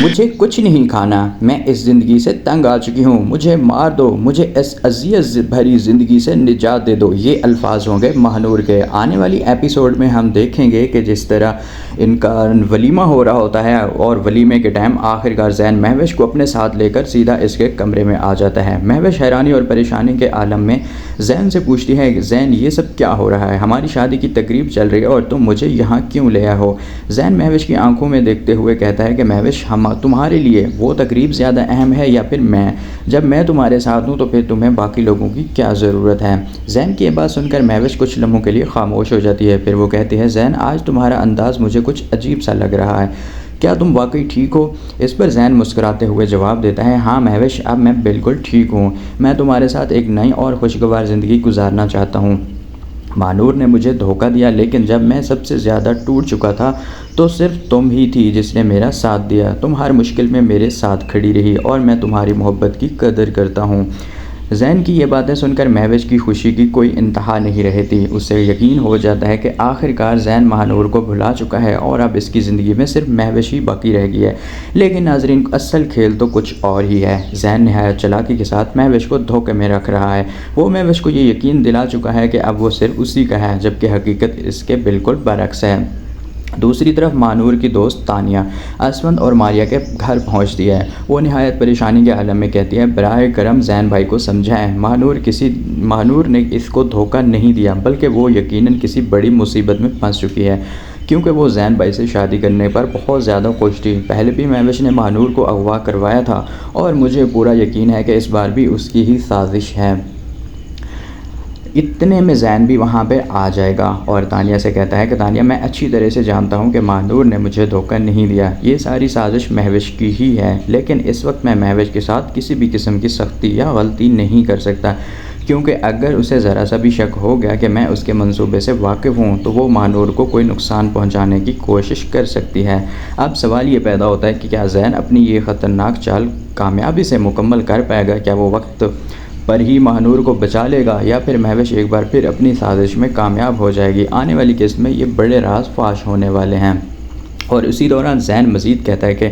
मुझे कुछ नहीं खाना, मैं इस ज़िंदगी से तंग आ चुकी हूँ, मुझे मार दो, मुझे इस अज़ियत भरी ज़िंदगी से निजात दे दो। ये अल्फाज होंगे महानूर के। आने वाली एपिसोड में हम देखेंगे कि जिस तरह इनका वलीमा हो रहा होता है और वलीमे के टाइम आखिरकार ज़ैन महविश को अपने साथ लेकर सीधा इसके कमरे में आ जाता है। महविश हैरानी और परेशानी के आलम में ज़ैन से पूछती है कि ज़ैन ये सब क्या हो रहा है, हमारी शादी की तकरीब चल रही है और तुम मुझे यहाँ क्यों ले आए हो। ज़ैन महविश की आंखों में देखते हुए कहता है कि महविश हम तुम्हारे लिए वो तकरीब ज़्यादा अहम है या फिर मैं, जब मैं तुम्हारे साथ हूँ तो फिर तुम्हें बाकी लोगों की क्या ज़रूरत है। ज़ैन की ये बात सुनकर महविश कुछ लम्हों के लिए खामोश हो जाती है। फिर वो कहती है ज़ैन आज तुम्हारा अंदाज़ मुझे कुछ अजीब सा लग रहा है, क्या तुम वाकई ठीक हो। इस पर ज़ैन मुस्कुराते हुए जवाब देता है हाँ महविश, अब मैं बिल्कुल ठीक हूँ, मैं तुम्हारे साथ एक नई और खुशगवार ज़िंदगी गुजारना चाहता हूँ। महानूर ने मुझे धोखा दिया, लेकिन जब मैं सबसे ज़्यादा टूट चुका था तो सिर्फ तुम ही थी जिसने मेरा साथ दिया। तुम हर मुश्किल में मेरे साथ खड़ी रही और मैं तुम्हारी मोहब्बत की कदर करता हूँ। ज़ैन की ये बातें सुनकर महविश की खुशी की कोई इंतहा नहीं रहती। उसे यकीन हो जाता है कि आखिरकार ज़ैन महानूर को भुला चुका है और अब इसकी ज़िंदगी में सिर्फ महविश ही बाकी रह गई है। लेकिन नाज़रीन असल खेल तो कुछ और ही है। ज़ैन नहायत चालाकी के साथ महविश को धोखे में रख रहा है। वो महविश को ये यकीन दिला चुका है कि अब वो सिर्फ उसी का है, जबकि हकीकत इसके बिल्कुल बरक्स है। दूसरी तरफ महानूर की दोस्त तानिया असमंद और मारिया के घर पहुंचती है। वो निहायत परेशानी के आलम में कहती है बराए करम ज़ैन भाई को समझाएं, महानूर ने इसको धोखा नहीं दिया, बल्कि वो यकीनन किसी बड़ी मुसीबत में फंस चुकी है, क्योंकि वो ज़ैन भाई से शादी करने पर बहुत ज़्यादा खुश थी। पहले भी महविश ने महानूर को अगवा करवाया था और मुझे पूरा यकीन है कि इस बार भी उसकी ही साजिश है। इतने में ज़ैन भी वहाँ पे आ जाएगा और तानिया से कहता है कि तानिया मैं अच्छी तरह से जानता हूँ कि महानूर ने मुझे धोखा नहीं दिया, ये सारी साजिश महविश की ही है, लेकिन इस वक्त मैं महविश के साथ किसी भी किस्म की सख्ती या गलती नहीं कर सकता, क्योंकि अगर उसे ज़रा सा भी शक हो गया कि मैं उसके मंसूबे से वाकिफ़ हूँ तो वो महानूर को कोई नुकसान पहुँचाने की कोशिश कर सकती है। अब सवाल ये पैदा होता है कि क्या ज़ैन अपनी ये ख़तरनाक चाल कामयाबी से मुकम्मल कर पाएगा, क्या वो वक्त पर ही महानूर को बचा लेगा या फिर महविश एक बार फिर अपनी साजिश में कामयाब हो जाएगी। आने वाली किस्त में ये बड़े राज फाश होने वाले हैं। और उसी दौरान ज़ैन मज़ीद कहता है कि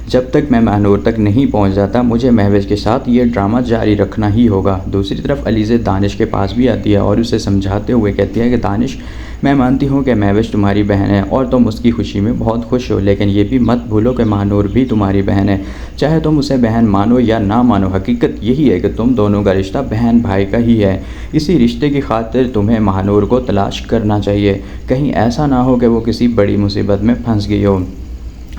जब तक मैं महानूर तक नहीं पहुंच जाता मुझे महविश के साथ ये ड्रामा जारी रखना ही होगा। दूसरी तरफ अलीज़े दानिश के पास भी आती है और उसे समझाते हुए कहती है कि दानिश मैं मानती हूँ कि महविश तुम्हारी बहन है और तुम उसकी खुशी में बहुत खुश हो, लेकिन ये भी मत भूलो कि महानूर भी तुम्हारी बहन है। चाहे तुम उसे बहन मानो या ना मानो, हकीकत यही है कि तुम दोनों का रिश्ता बहन भाई का ही है। इसी रिश्ते की खातिर तुम्हें महानूर को तलाश करना चाहिए, कहीं ऐसा ना हो कि वो किसी बड़ी मुसीबत में फंस गई हो।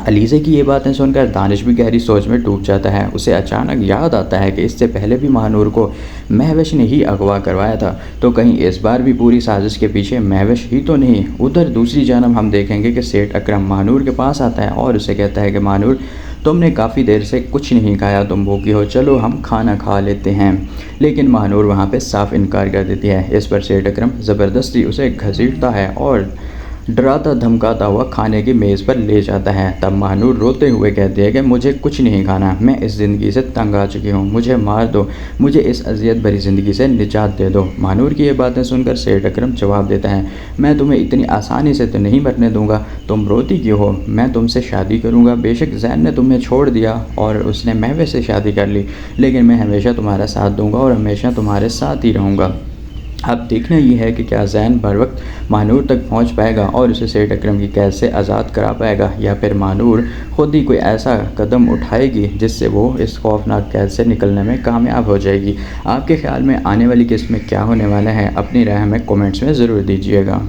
अलीज़े की ये बातें सुनकर दानिश भी गहरी सोच में डूब जाता है। उसे अचानक याद आता है कि इससे पहले भी महानूर को महविश ने ही अगवा करवाया था, तो कहीं इस बार भी पूरी साजिश के पीछे महविश ही तो नहीं। उधर दूसरी जानब हम देखेंगे कि सेठ अकरम महानूर के पास आता है और उसे कहता है कि महानूर तुमने काफ़ी देर से कुछ नहीं खाया, तुम भूखी हो, चलो हम खाना खा लेते हैं। लेकिन महानूर वहाँ पे साफ इनकार कर देती है। इस पर सेठ अकरम ज़बरदस्ती उसे घसीटता है और डराता धमकाता हुआ खाने की मेज़ पर ले जाता है। तब महानूर रोते हुए कहती है कि मुझे कुछ नहीं खाना, मैं इस ज़िंदगी से तंग आ चुकी हूँ, मुझे मार दो, मुझे इस अजियत भरी ज़िंदगी से निजात दे दो। महानूर की ये बातें सुनकर सेठ अकरम जवाब देता है मैं तुम्हें इतनी आसानी से तो नहीं मरने दूंगा, तुम रोती क्यों हो, मैं तुमसे शादी करूँगा। बेशक ज़ैन ने तुम्हें छोड़ दिया और उसने महविश से शादी कर ली, लेकिन मैं हमेशा तुम्हारा साथ दूँगा और हमेशा तुम्हारे साथ ही रहूँगा। अब देखना ये है कि क्या ज़ैन बर वक्त महानूर तक पहुंच पाएगा और उसे सेठ अकरम की कैद से आज़ाद करा पाएगा, या फिर महानूर खुद ही कोई ऐसा कदम उठाएगी जिससे वो इस खौफनाक कैद से निकलने में कामयाब हो जाएगी। आपके ख्याल में आने वाली किस्त में क्या होने वाला है, अपनी राय हमें कमेंट्स में ज़रूर दीजिएगा।